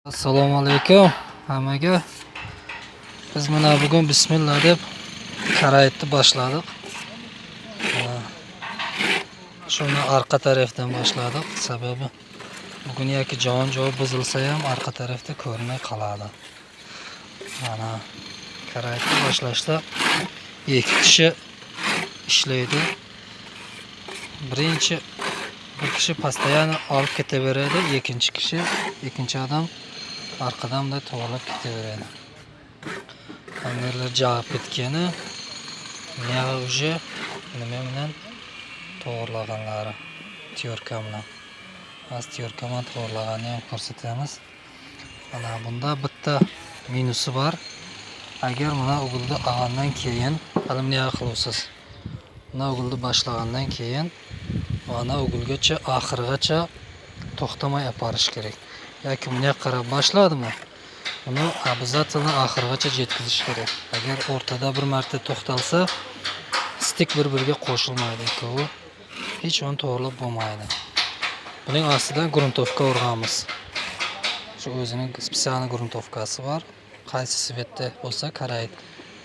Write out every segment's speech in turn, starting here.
Assalomu alaykum hammaga. Biz mana bugun bismillah deb karaytni boshladik. Shuni orqa tarafdan boshladik. Sababi bugun yoki joy buzilsa ham orqa tarafda ko'rinmay qoladi. Mana karaytni boshlashda ikki kishi ishlaydi. Birinchi bir kishi постоянно olib ketaveradi, ikkinchi odam arqadan da to'g'rilab ketaveradi. Kamerlar javob ketgani, men уже nima bilan to'g'rilaganlari tyorka bilan. Az tyorka bilan to'g'rilaganini ham ko'rsatamiz. Mana bunda bitta minusi bor. Agar mana o'g'ilni olgandan keyin, hali nima qilasiz? Mana o'g'ilni boshlagandan keyin mana o'g'ilgacha oxirigacha to'xtamay aparish kerak. Yoki bunga qarab boshladimi? Uni обязательно oxirigacha yetkazish kerak. Agar o'rtada bir marta to'xtalsa, stik bir-biriga qo'shilmaydi. Bu hech o'yin to'g'rilab bo'lmaydi. Buning ostidan gruntovka urganmiz. Shu o'zining spesial gruntovkasi bor. Qaysi svetda bo'lsa qaraydi.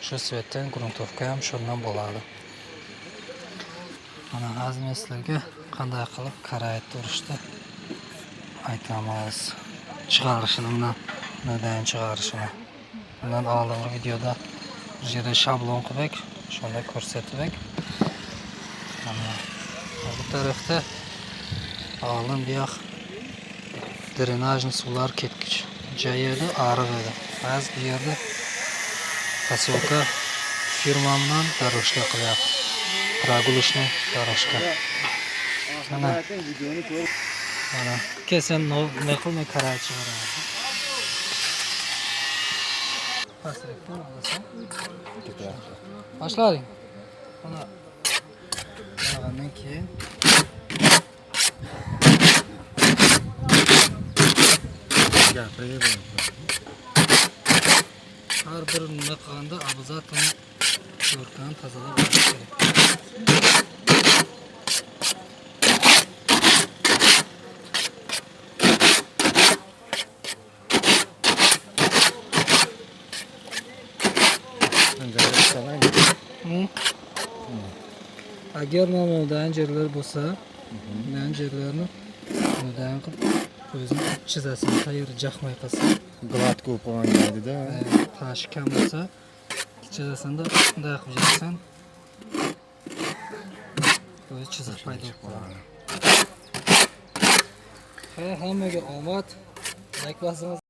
Shu svetdan gruntovka ham shundan bo'ladi. Mana azmeslarga qanday qilib qaraytni urishdi aytamiz. Chiqarishini bundan chiqarishini. Bundan oldingi videoda yerda shablon qilib, shunda ko'rsatdik. Mana bu tarafda oldin buyoq drenajniy suvlar ketgich joyida ariq edi. Hozir bu yerda posilka firmamdan daroshka qilyapti. Прогулочный дорожка. Mana kesen nima qilmay qarab chiqaradi. Pasrekdan olasan. Boshlading. Mana bundan keyin har bir nima qilganda обязательно yo'rkani tozalab olish kerak. Agar noma'lum jerlar bo'lsa, jerlarni bundan qilib o'zini chizasini qayerga jaxmay qilsa, gladko bo'lganda, tashi kam bo'lsa, chizasanda bunday qilib jaxsan, o'zi chiziq paydo bo'ladi. Hammaga omad, like bosing.